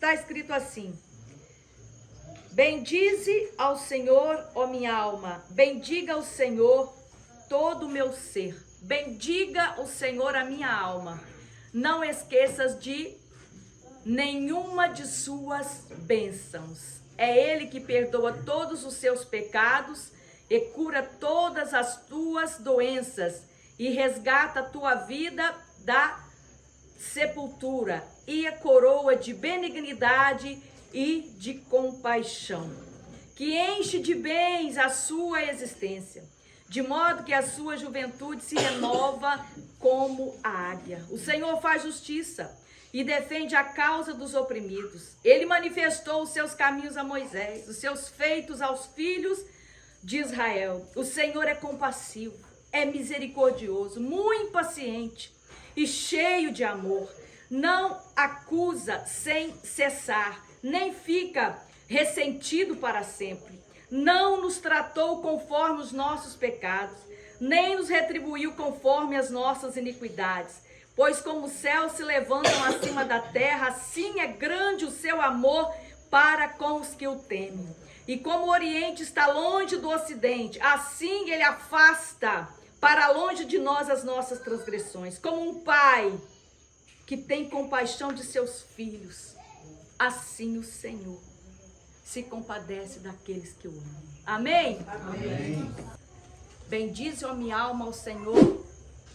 está escrito assim: bendize ao Senhor, ó minha alma, bendiga ao Senhor todo o meu ser. Bendiga o Senhor a minha alma. Não esqueças de nenhuma de suas bênçãos. É Ele que perdoa todos os seus pecados e cura todas as tuas doenças e resgata a tua vida da sepultura e a coroa de benignidade e de compaixão, que enche de bens a sua existência, de modo que a sua juventude se renova como a águia. O Senhor faz justiça e defende a causa dos oprimidos. Ele manifestou os seus caminhos a Moisés, os seus feitos aos filhos de Israel. O Senhor é compassivo, é misericordioso, muito paciente e cheio de amor. Não acusa sem cessar, nem fica ressentido para sempre. Não nos tratou conforme os nossos pecados, nem nos retribuiu conforme as nossas iniquidades. Pois como os céus se levantam acima da terra, assim é grande o seu amor para com os que o temem. E como o Oriente está longe do Ocidente, assim ele afasta para longe de nós as nossas transgressões. Como um pai que tem compaixão de seus filhos, assim o Senhor se compadece daqueles que o amam. Amém? Amém. Bendize, ó minha alma, ao Senhor,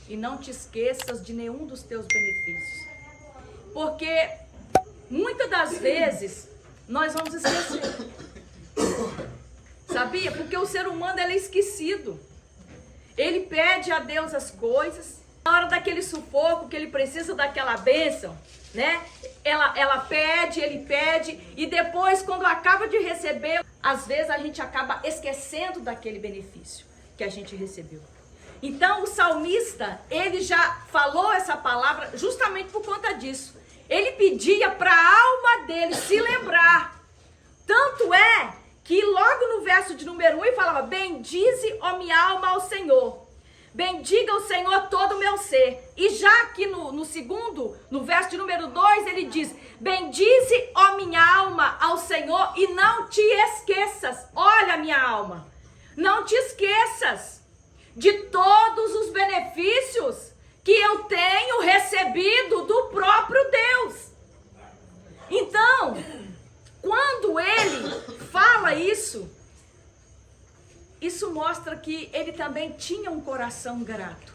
e não te esqueças de nenhum dos teus benefícios. Porque muitas das vezes nós vamos esquecer. Sabia? Porque o ser humano ele é esquecido. Ele pede a Deus as coisas. Na hora daquele sufoco que ele precisa daquela bênção, né? Ela pede, ele pede, e depois, quando acaba de receber, às vezes a gente acaba esquecendo daquele benefício que a gente recebeu. Então o salmista, ele já falou essa palavra justamente por conta disso. Ele pedia para a alma dele se lembrar. Tanto é que logo no verso de número 1 ele falava: bendize, ó minha alma, ao Senhor. Bendiga o Senhor todo o meu ser. E já aqui no segundo, no verso de número 2, ele diz: bendize, ó minha alma, ao Senhor, e não te esqueças. Olha, minha alma, não te esqueças de todos os benefícios que eu tenho recebido do próprio Deus. Então, quando ele fala isso mostra que ele também tinha um coração grato.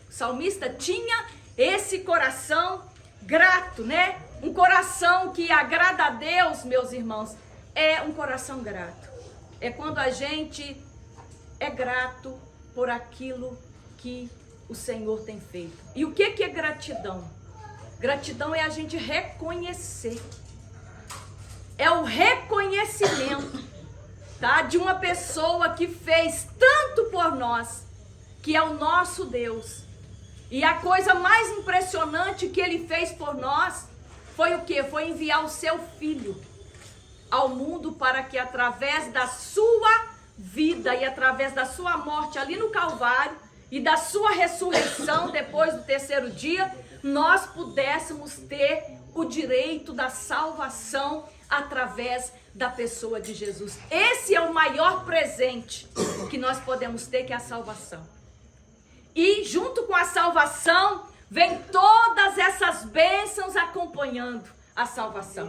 O salmista tinha esse coração grato, né? Um coração que agrada a Deus, meus irmãos, é um coração grato. É quando a gente é grato por aquilo que o Senhor tem feito. E o que é gratidão? Gratidão é a gente reconhecer. É o reconhecimento, tá? De uma pessoa que fez tanto por nós, que é o nosso Deus. E a coisa mais impressionante que ele fez por nós foi o quê? Foi enviar o seu filho ao mundo para que através da sua vida e através da sua morte ali no Calvário e da sua ressurreição depois do terceiro dia, nós pudéssemos ter o direito da salvação através da pessoa de Jesus. Esse é o maior presente que nós podemos ter, que é a salvação. E junto com a salvação, vem todas essas bênçãos acompanhando a salvação.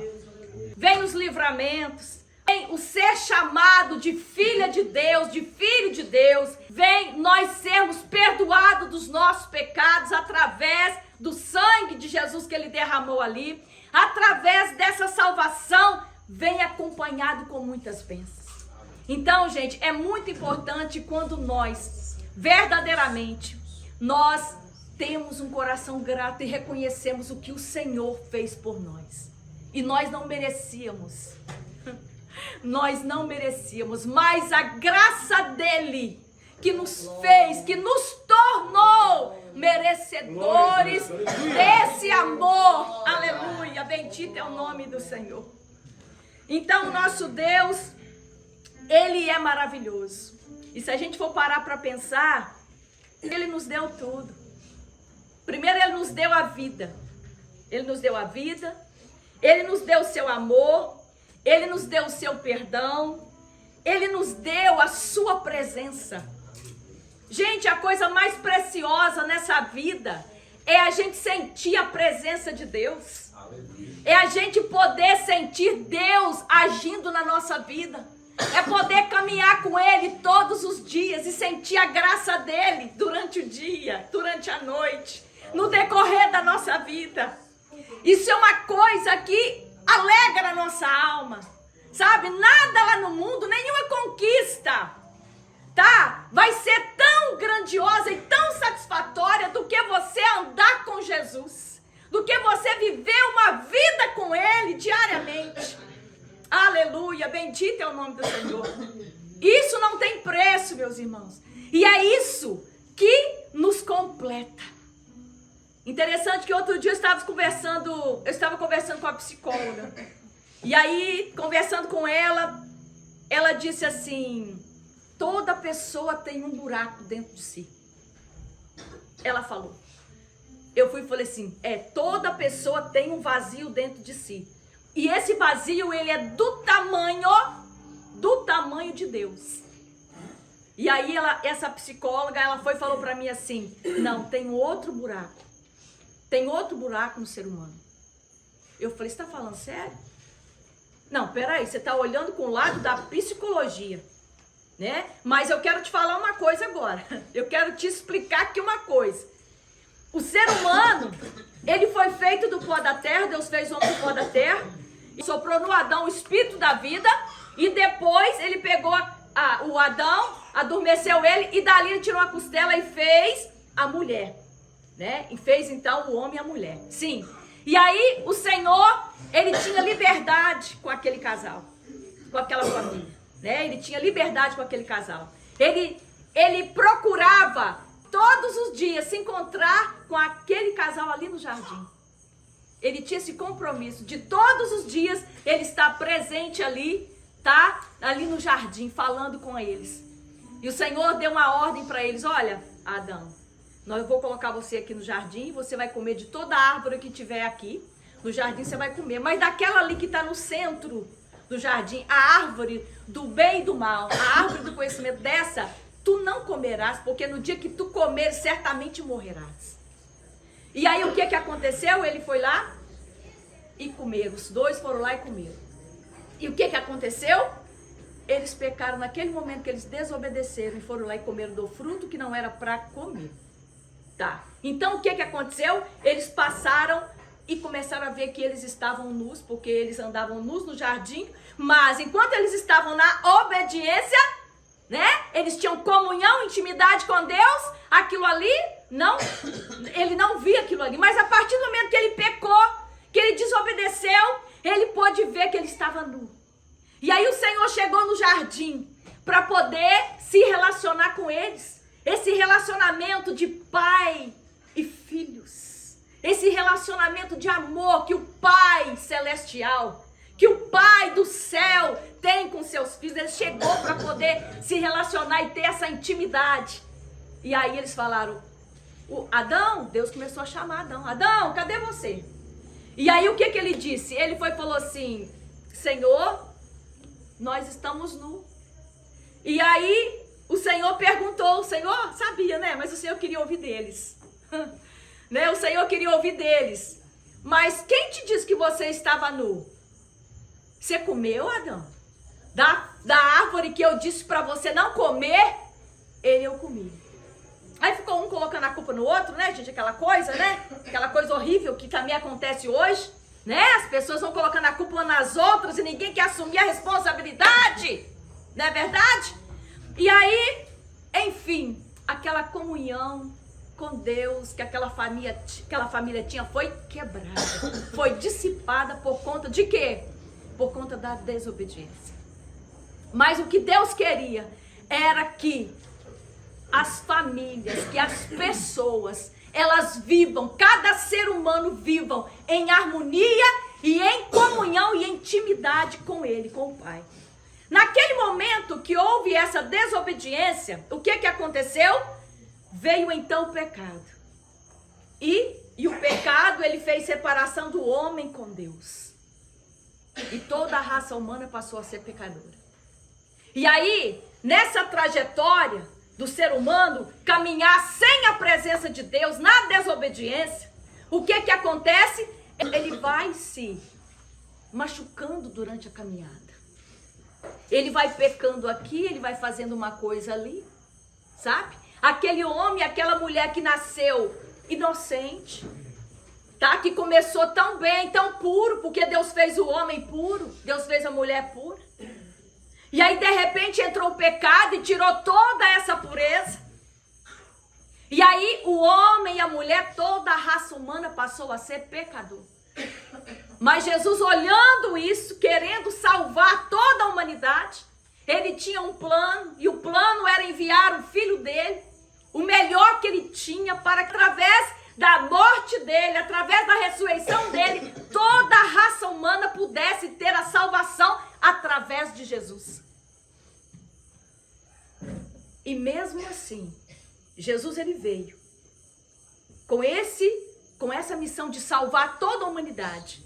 Vem os livramentos, vem o ser chamado de filha de Deus, de filho de Deus. Vem nós sermos perdoados dos nossos pecados através do sangue de Jesus que ele derramou ali. Através dessa salvação, vem acompanhado com muitas bênçãos. Então, gente, é muito importante quando nós, verdadeiramente, nós temos um coração grato e reconhecemos o que o Senhor fez por nós. E nós não merecíamos. Nós não merecíamos, mas a graça dele que nos fez, que nos tornou merecedores desse amor. Aleluia, bendito é o nome do Senhor. Então, o nosso Deus, ele é maravilhoso. E se a gente for parar para pensar, ele nos deu tudo. Primeiro, ele nos deu a vida. Ele nos deu a vida, Ele nos deu o seu amor, Ele nos deu o seu perdão, Ele nos deu a sua presença. Gente, a coisa mais preciosa nessa vida é a gente sentir a presença de Deus. É a gente poder sentir Deus agindo na nossa vida. É poder caminhar com Ele todos os dias e sentir a graça dEle durante o dia, durante a noite, no decorrer da nossa vida. Isso é uma coisa que alegra a nossa alma, sabe? Nada lá no mundo, nenhuma conquista, tá? Vai ser tão grandiosa e tão satisfatória do que você andar com Jesus, do que você viver uma vida com Ele diariamente. Aleluia, bendito é o nome do Senhor. Isso não tem preço, meus irmãos. E é isso que nos completa. Interessante que outro dia eu estava conversando com a psicóloga. E aí, conversando com ela, ela disse assim: toda pessoa tem um buraco dentro de si. Ela falou. Eu fui e falei assim: toda pessoa tem um vazio dentro de si. E esse vazio, ele é do tamanho de Deus. E aí essa psicóloga, ela foi e falou para mim assim: não, tem outro buraco. Tem outro buraco no ser humano. Eu falei: você tá falando sério? Não, peraí, você tá olhando com o lado da psicologia, né? Mas eu quero te falar uma coisa agora. Eu quero te explicar aqui uma coisa. O ser humano, ele foi feito do pó da terra, Deus fez o homem do pó da terra, e soprou no Adão o espírito da vida, e depois ele pegou o Adão, adormeceu ele, e dali ele tirou a costela e fez a mulher, né? E fez então o homem e a mulher. Sim. E aí o Senhor, ele tinha liberdade com aquele casal, com aquela família, né? Ele tinha liberdade com aquele casal. Ele procurava todos os dias se encontrar com aquele casal ali no jardim. Ele tinha esse compromisso de todos os dias ele estar presente ali, tá? Ali no jardim, falando com eles. E o Senhor deu uma ordem para eles: olha, Adão, eu vou colocar você aqui no jardim, você vai comer de toda a árvore que tiver aqui. No jardim você vai comer, mas daquela ali que está no centro do jardim, a árvore do bem e do mal, a árvore do conhecimento, dessa tu não comerás, porque no dia que tu comeres, certamente morrerás. E aí o que aconteceu? Ele foi lá e comeram. Os dois foram lá e comeram. E o que aconteceu? Eles pecaram naquele momento que eles desobedeceram e foram lá e comeram do fruto que não era para comer. Tá. Então o que aconteceu? Eles passaram e começaram a ver que eles estavam nus, porque eles andavam nus no jardim, mas enquanto eles estavam na obediência, né? Eles tinham comunhão, intimidade com Deus, aquilo ali, ele não via aquilo ali, mas a partir do momento que ele pecou, que ele desobedeceu, ele pôde ver que ele estava nu. E aí o Senhor chegou no jardim para poder se relacionar com eles. Esse relacionamento de pai e filhos, esse relacionamento de amor que o Pai Celestial, que o Pai do céu tem com seus filhos, ele chegou para poder se relacionar e ter essa intimidade. E aí eles falaram: Adão, Deus começou a chamar Adão: Adão, cadê você? E aí o que ele disse? Ele falou assim: Senhor, nós estamos nus. E aí o Senhor perguntou, o Senhor sabia, né? Mas o Senhor queria ouvir deles. Né? O Senhor queria ouvir deles. Mas quem te disse que você estava nu? Você comeu, Adão? Da árvore que eu disse para você não comer, eu comi. Aí ficou um colocando a culpa no outro, né, gente? Aquela coisa, né? Aquela coisa horrível que também acontece hoje, né? As pessoas vão colocando a culpa nas outras e ninguém quer assumir a responsabilidade. Não é verdade? E aí, enfim, aquela comunhão com Deus que aquela família tinha foi quebrada, foi dissipada por conta de quê? Por conta da desobediência. Mas o que Deus queria era que as famílias, que as pessoas, elas vivam, cada ser humano vivam em harmonia e em comunhão e intimidade com Ele, com o Pai. Naquele momento que houve essa desobediência, o que aconteceu? Veio então o pecado. E o pecado, ele fez separação do homem com Deus. E toda a raça humana passou a ser pecadora. E aí, nessa trajetória do ser humano caminhar sem a presença de Deus, na desobediência, o que acontece? Ele vai se machucando durante a caminhada. Ele vai pecando aqui, ele vai fazendo uma coisa ali, sabe? Aquele homem, aquela mulher que nasceu inocente, tá? Que começou tão bem, tão puro, porque Deus fez o homem puro, Deus fez a mulher pura. E aí, de repente, entrou o pecado e tirou toda essa pureza. E aí, o homem e a mulher, toda a raça humana passou a ser pecador. Mas Jesus, olhando isso, querendo salvar toda a humanidade, ele tinha um plano, e o plano era enviar o filho dele, o melhor que ele tinha, para que através da morte dele, através da ressurreição dele, toda a raça humana pudesse ter a salvação através de Jesus. E mesmo assim, Jesus ele veio com essa missão de salvar toda a humanidade,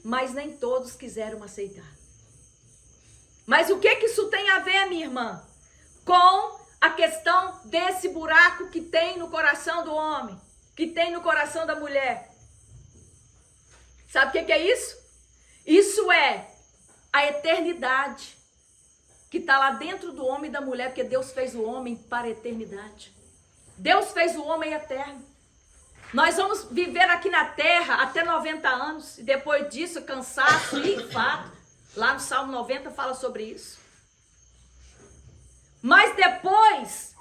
mas nem todos quiseram aceitar. Mas o que isso tem a ver, minha irmã, com a questão desse buraco que tem no coração do homem, que tem no coração da mulher? Sabe o que é isso? Isso é a eternidade que está lá dentro do homem e da mulher, porque Deus fez o homem para a eternidade. Deus fez o homem eterno. Nós vamos viver aqui na terra até 90 anos, e depois disso, cansaço e enfado. Lá no Salmo 90 fala sobre isso. Mas depois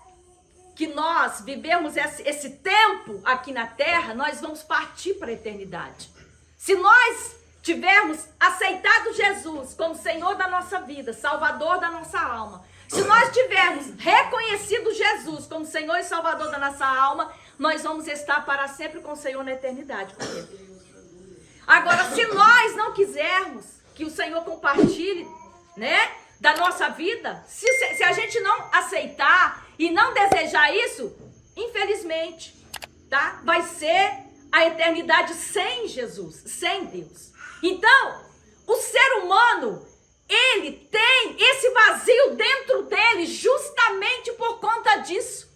que nós vivemos esse tempo aqui na terra, nós vamos partir para a eternidade. Se nós tivermos aceitado Jesus como Senhor da nossa vida, Salvador da nossa alma, se nós tivermos reconhecido Jesus como Senhor e Salvador da nossa alma, nós vamos estar para sempre com o Senhor na eternidade com Ele. Agora, se nós não quisermos que o Senhor compartilhe, né, da nossa vida, se a gente não aceitar e não desejar isso, infelizmente, tá? Vai ser a eternidade sem Jesus, sem Deus. Então, o ser humano, ele tem esse vazio dentro dele justamente por conta disso.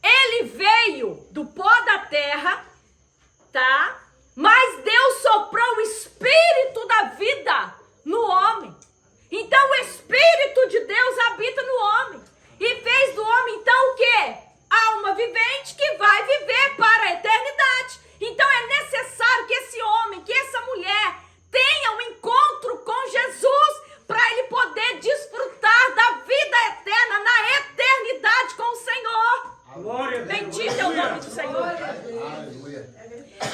Ele veio do pó da terra, tá? Mas Deus soprou o Espírito da vida no homem. Então o Espírito de Deus habita no homem. E fez do homem, então, o quê? Alma vivente que vai viver para a eternidade. Então é necessário que esse homem, que essa mulher tenha um encontro com Jesus para ele poder desfrutar da vida eterna, na eternidade com o Senhor. Bendito é o nome do Senhor.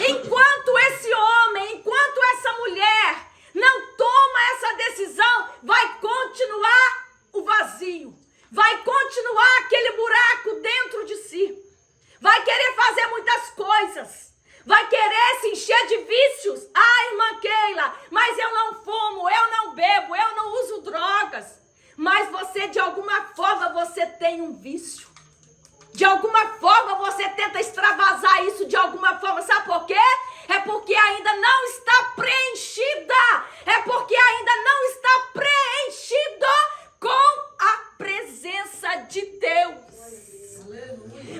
Enquanto esse homem, enquanto essa mulher não toma essa decisão, vai continuar o vazio, vai continuar aquele buraco dentro de si, vai querer fazer muitas coisas, vai querer se encher de vícios. Ah, irmã Keila, mas eu não fumo, eu não bebo, eu não uso drogas. Mas você, de alguma forma, você tem um vício. De alguma forma você tenta extravasar isso de alguma forma. Sabe por quê? É porque ainda não está preenchida. É porque ainda não está preenchido com a presença de Deus.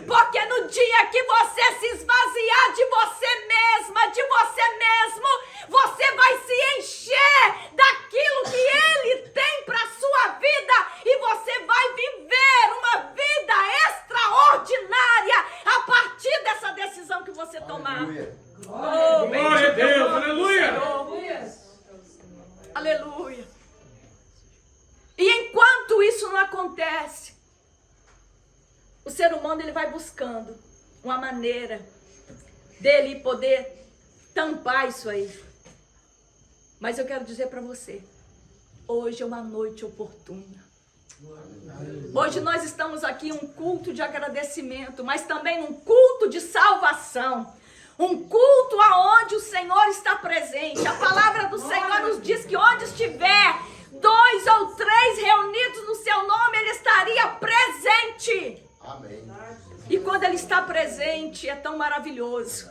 Porque no dia que você se esvaziar de você mesma, de você mesmo, você vai se encher daquilo que Ele tem para a sua vida e você vai viver uma vida extraordinária a partir dessa decisão que você tomar. Oh, glória a Deus, aleluia! Aleluia! E enquanto isso não acontece, o ser humano ele vai buscando uma maneira dele poder tampar isso aí. Mas eu quero dizer para você, hoje é uma noite oportuna. Hoje nós estamos aqui em um culto de agradecimento, mas também um culto de salvação. Um culto aonde o Senhor está presente. A palavra do Senhor nos diz que onde estiver 2 ou 3 reunidos no seu nome, Ele estaria presente. Amém. E quando Ele está presente, é tão maravilhoso.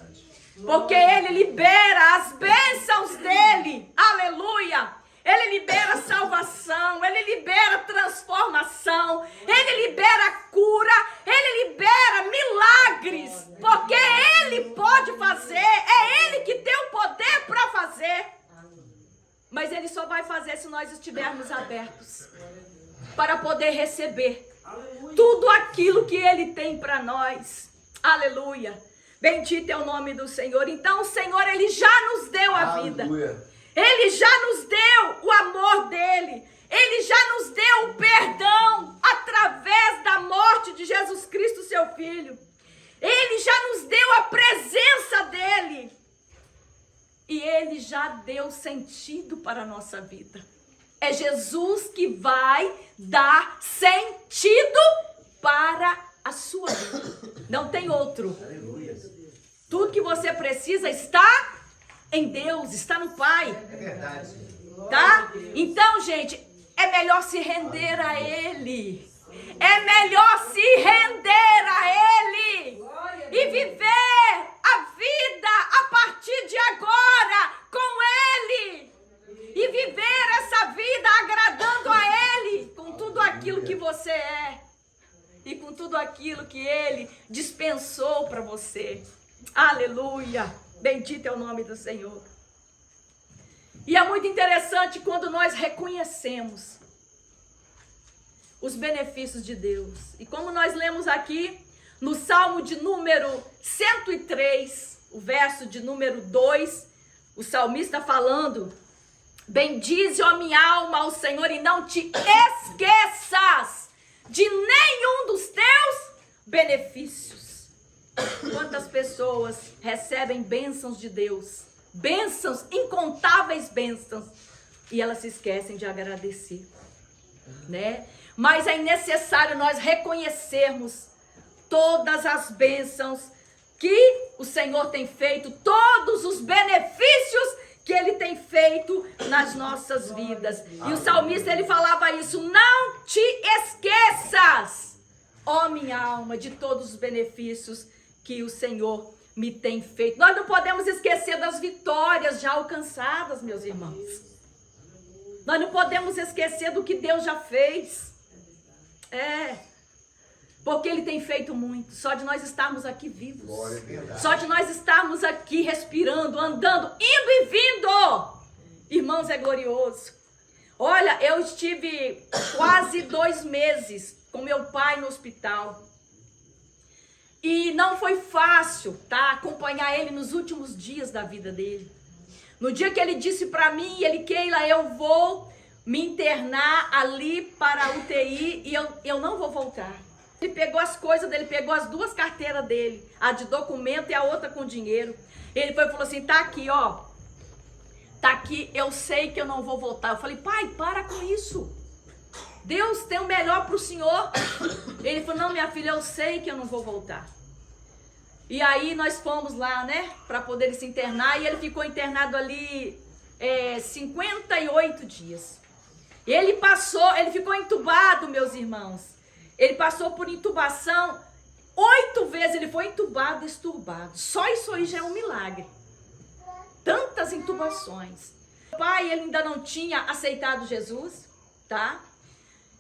Porque Ele libera as bênçãos dEle. Aleluia! Ele libera salvação, Ele libera transformação, Ele libera cura, Ele libera milagres, porque Ele pode fazer, é Ele que tem o poder para fazer. Mas Ele só vai fazer se nós estivermos abertos para poder receber tudo aquilo que Ele tem para nós. Aleluia! Bendito é o nome do Senhor. Então o Senhor, Ele já nos deu a vida. Ele já nos deu o amor dele. Ele já nos deu o perdão através da morte de Jesus Cristo, seu Filho. Ele já nos deu a presença dele. E ele já deu sentido para a nossa vida. É Jesus que vai dar sentido para a sua vida. Não tem outro. Tudo que você precisa está em Deus, está no Pai. É verdade. Tá? Então, gente, é melhor se render a Ele. É melhor se render a Ele. E viver a vida a partir de agora com Ele. E viver essa vida agradando a Ele com tudo aquilo que você é. E com tudo aquilo que Ele dispensou para você. Aleluia. Bendito é o nome do Senhor. E é muito interessante quando nós reconhecemos os benefícios de Deus. E como nós lemos aqui no Salmo de número 103, o verso de número 2, o salmista falando: bendize, ó minha alma, ao Senhor, e não te esqueças de nenhum dos teus benefícios. Quantas pessoas recebem bênçãos de Deus, bênçãos, incontáveis bênçãos, e elas se esquecem de agradecer, né? Mas é necessário nós reconhecermos todas as bênçãos que o Senhor tem feito, todos os benefícios que Ele tem feito nas nossas vidas. E o salmista, ele falava isso: não te esqueças, ó minha alma, de todos os benefícios que o Senhor me tem feito. Nós não podemos esquecer das vitórias já alcançadas, meus irmãos. Nós não podemos esquecer do que Deus já fez. Porque Ele tem feito muito. Só de nós estarmos aqui vivos. Só de nós estarmos aqui respirando, andando, indo e vindo. Irmãos, é glorioso. Olha, eu estive quase 2 meses com meu pai no hospital. E não foi fácil, tá? Acompanhar ele nos últimos dias da vida dele. No dia que ele disse para mim, Keila, eu vou me internar ali para a UTI e eu não vou voltar. Ele pegou as coisas dele, pegou as 2 carteiras dele, a de documento e a outra com dinheiro. Ele foi e falou assim: tá aqui, ó. Tá aqui, eu sei que eu não vou voltar. Eu falei: pai, para com isso. Deus tem o melhor para o senhor. Ele falou: não, minha filha, eu sei que eu não vou voltar. E aí nós fomos lá, né, para poder ele se internar, e ele ficou internado ali 58 dias. Ele ficou entubado, meus irmãos. Ele passou por intubação 8 vezes, ele foi entubado e esturbado. Só isso aí já é um milagre. Tantas intubações. O pai, ele ainda não tinha aceitado Jesus, tá?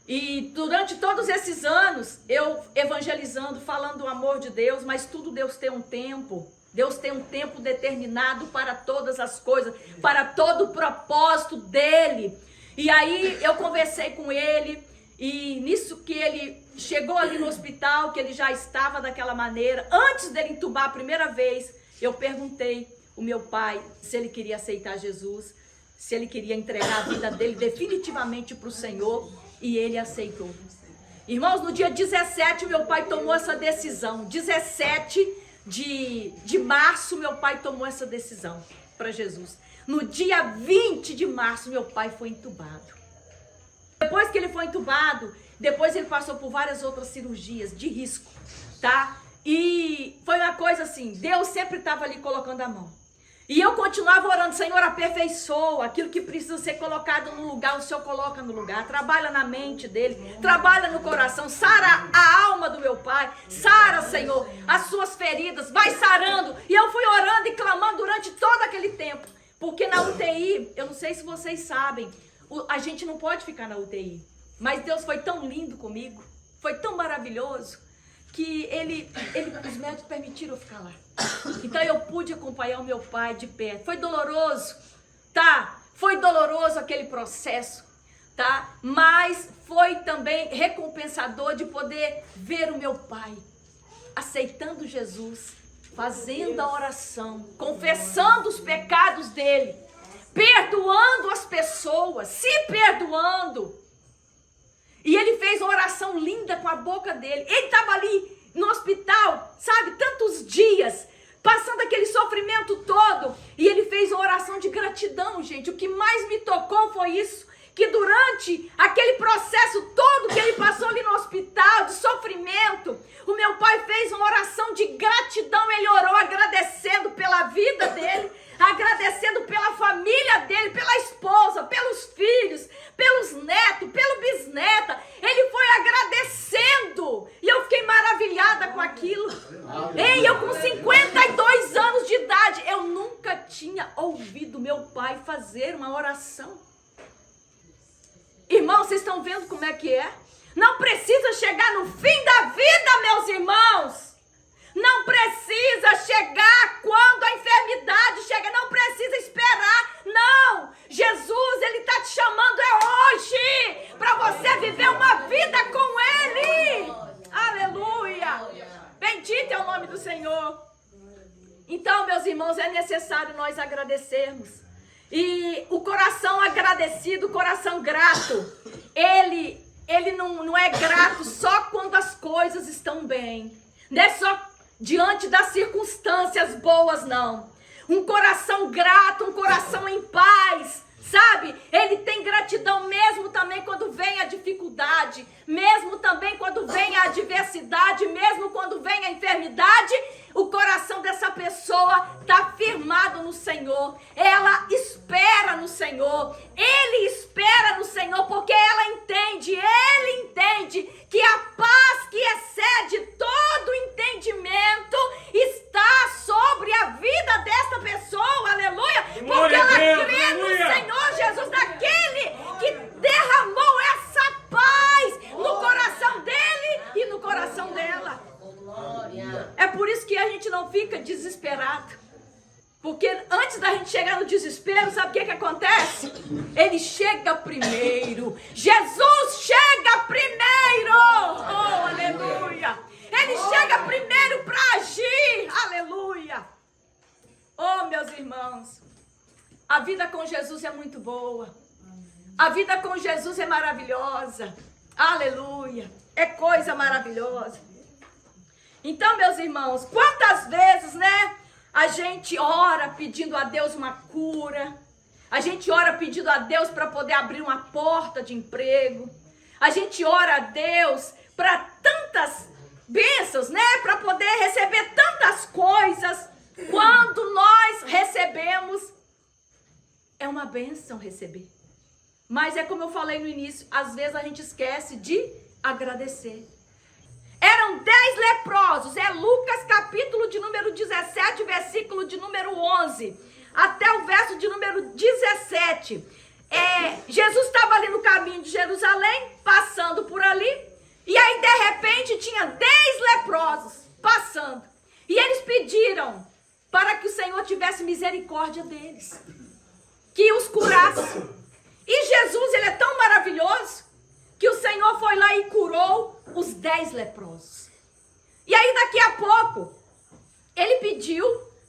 E durante todos esses anos, eu evangelizando, falando do amor de Deus, mas tudo Deus tem um tempo. Deus tem um tempo determinado para todas as coisas, para todo o propósito dele. E aí eu conversei com ele, e nisso que ele chegou ali no hospital, que ele já estava daquela maneira, antes dele entubar a primeira vez, eu perguntei ao meu pai se ele queria aceitar Jesus, se ele queria entregar a vida dele definitivamente para o Senhor. E ele aceitou. Irmãos, no dia 17, meu pai tomou essa decisão. 17 de março, meu pai tomou essa decisão para Jesus. No dia 20 de março, meu pai foi entubado. Depois que ele foi entubado, depois ele passou por várias outras cirurgias de risco, tá? E foi uma coisa assim, Deus sempre estava ali colocando a mão. E eu continuava orando, Senhor, aperfeiçoa aquilo que precisa ser colocado no lugar, o Senhor coloca no lugar, trabalha na mente dele, trabalha no coração, sara a alma do meu pai, sara, Senhor, as suas feridas, vai sarando. E eu fui orando e clamando durante todo aquele tempo, porque na UTI, eu não sei se vocês sabem, a gente não pode ficar na UTI, mas Deus foi tão lindo comigo, foi tão maravilhoso, que os médicos permitiram eu ficar lá. Então eu pude acompanhar o meu pai de perto. Foi doloroso, tá? Foi doloroso aquele processo, tá? Mas foi também recompensador de poder ver o meu pai aceitando Jesus, fazendo a oração, confessando os pecados dele, perdoando as pessoas, se perdoando. E ele fez uma oração linda com a boca dele. Ele estava ali no hospital, sabe, tantos dias, passando aquele sofrimento todo. E ele fez uma oração de gratidão, gente. O que mais me tocou foi isso. Que durante aquele processo todo que ele passou ali no hospital, de sofrimento, o meu pai fez uma oração de gratidão. Ele orou agradecendo pela vida dele, agradecendo pela família dele, pela esposa, pelos filhos, pelos netos, pelo bisneta. Ele foi agradecendo. E eu fiquei maravilhada com aquilo. Ei, eu com 52 anos de idade, eu nunca tinha ouvido meu pai fazer uma oração. Irmãos, vocês estão vendo como é que é? Não precisa chegar no fim da vida, meus irmãos. Não precisa chegar quando a enfermidade chega. Não precisa esperar. Não. Jesus, ele está te chamando hoje para você viver uma vida com ele. Aleluia. Bendito é o nome do Senhor. Então, meus irmãos, é necessário nós agradecermos. E o coração agradecido, o coração grato, ele não é grato só quando as coisas estão bem. Não é só diante das circunstâncias boas, não. Um coração grato, um coração em paz, sabe? Ele tem gratidão mesmo também quando vem a dificuldade, mesmo também quando vem a adversidade, mesmo quando vem a enfermidade. O coração dessa pessoa está firmado no Senhor. Ela espera no Senhor. Ele espera no Senhor porque ele entende que a paz que excede todo entendimento está sobre a vida desta pessoa. Aleluia. Porque ela crê no Senhor Jesus, daquele que derramou essa paz no coração dele e no coração dela. É por isso que a gente não fica desesperado. Porque antes da gente chegar no desespero, sabe o que acontece? Ele chega primeiro. Jesus chega primeiro. Oh, aleluia. Ele chega primeiro para agir. Aleluia. Oh, meus irmãos. A vida com Jesus é muito boa. A vida com Jesus é maravilhosa. Aleluia. É coisa maravilhosa. Então, meus irmãos, quantas vezes, né, a gente ora pedindo a Deus uma cura, a gente ora pedindo a Deus para poder abrir uma porta de emprego, a gente ora a Deus para tantas bênçãos, né, para poder receber tantas coisas. Quando nós recebemos, é uma bênção receber. Mas é como eu falei no início, às vezes a gente esquece de agradecer. Eram 10 leprosos, é Lucas capítulo de número 17, versículo de número 11, até o verso de número 17. Jesus estava ali no caminho de Jerusalém, passando por ali, e aí de repente tinha 10 leprosos passando. E eles pediram para que o Senhor tivesse misericórdia deles, que os curasse. E Jesus, ele é tão maravilhoso, que o Senhor foi lá e curou os 10 leprosos. E aí daqui a pouco, ele pediu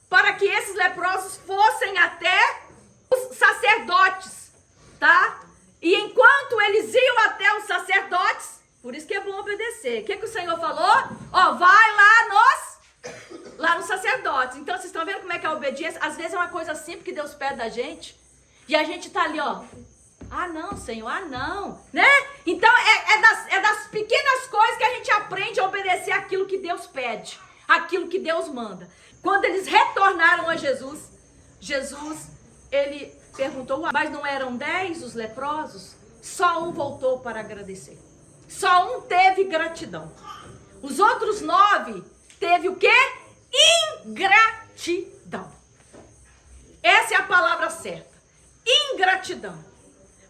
para que esses leprosos fossem até os sacerdotes, tá? E enquanto eles iam até os sacerdotes, por isso que é bom obedecer. O que o Senhor falou? Ó, vai lá nos sacerdotes. Então vocês estão vendo como é que é a obediência? Às vezes é uma coisa simples que Deus pede da gente, e a gente tá ali, ó. Ah, não, Senhor, ah, não, né? Então, é das pequenas coisas que a gente aprende a obedecer aquilo que Deus pede, aquilo que Deus manda. Quando eles retornaram a Jesus, Jesus, ele perguntou, mas não eram 10 os leprosos? Só um voltou para agradecer. Só um teve gratidão. Os outros 9 teve o quê? Ingratidão. Essa é a palavra certa. Ingratidão.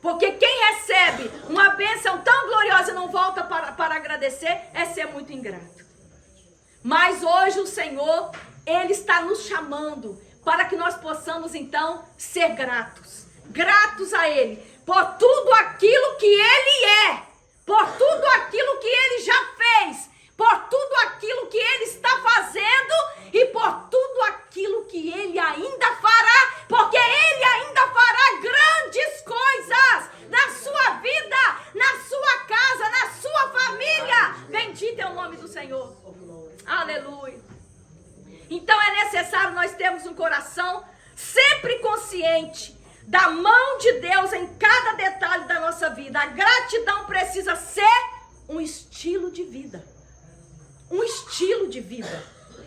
Porque quem recebe uma bênção tão gloriosa e não volta para agradecer, é ser muito ingrato. Mas hoje o Senhor, Ele está nos chamando para que nós possamos então ser gratos. Gratos a Ele por tudo aquilo que Ele é, por tudo aquilo que Ele já fez, por tudo aquilo que Ele está fazendo e por tudo aquilo que Ele ainda fará, porque Ele ainda fará grandes coisas na sua vida, na sua casa, na sua família. Bendito é o nome do Senhor. Aleluia. Então é necessário nós termos um coração sempre consciente da mão de Deus em cada detalhe da nossa vida. A gratidão precisa ser um estilo de vida. Um estilo de vida.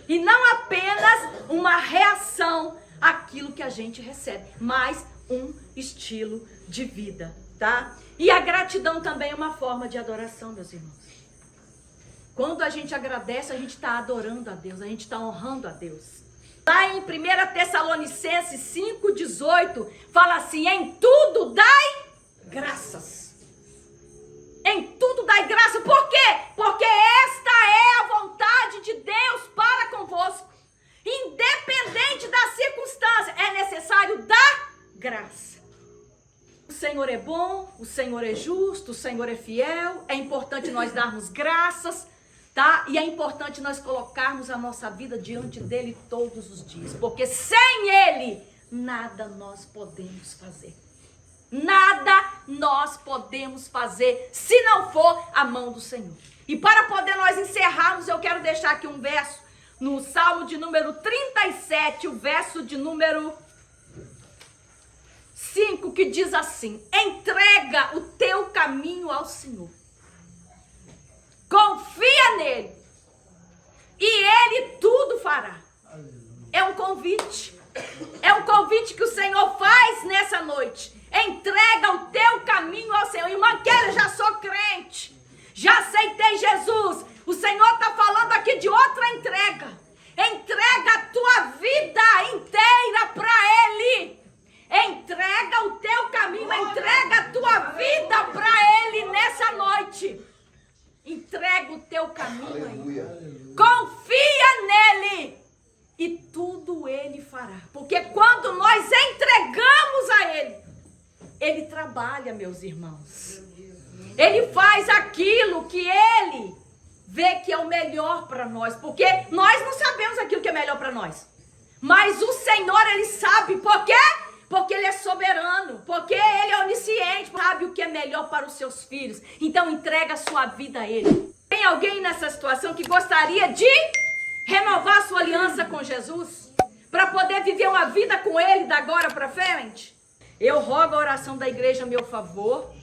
E não apenas uma reação àquilo que a gente recebe, mas um estilo de vida, tá? E a gratidão também é uma forma de adoração, meus irmãos. Quando a gente agradece, a gente está adorando a Deus, a gente está honrando a Deus. Lá em 1 Tessalonicenses 5,18, fala assim, em tudo dai graças. Em tudo dai graça. Por quê? Porque esta é a vontade de Deus para convosco. Independente da circunstância, é necessário dar graça. O Senhor é bom, o Senhor é justo, o Senhor é fiel. É importante nós darmos graças, tá? E é importante nós colocarmos a nossa vida diante dele todos os dias. Porque sem ele, nada nós podemos fazer. Nada nós podemos fazer se não for a mão do Senhor. E para poder nós encerrarmos, eu quero deixar aqui um verso no Salmo de número 37, o verso de número 5, que diz assim: entrega o teu caminho ao Senhor. Confia nele e ele tudo fará. É um convite. É um convite que o Senhor faz nessa noite. Entrega o teu caminho ao Senhor. Irmã Kélia, já sou crente. Já aceitei Jesus. O Senhor está falando aqui de outra entrega. Entrega a tua vida inteira para Ele. Entrega o teu caminho. Entrega a tua vida para Ele nessa noite. Entrega o teu caminho a Ele. Confia nele. E tudo Ele fará. Porque quando nós entregamos a Ele, Ele trabalha, meus irmãos. Ele faz aquilo que Ele vê que é o melhor para nós. Porque nós não sabemos aquilo que é melhor para nós. Mas o Senhor, Ele sabe. Por quê? Porque Ele é soberano. Porque Ele é onisciente. Sabe o que é melhor para os seus filhos. Então entrega a sua vida a Ele. Tem alguém nessa situação que gostaria de renovar sua aliança com Jesus? Para poder viver uma vida com Ele da agora para frente? Eu rogo a oração da igreja a meu favor.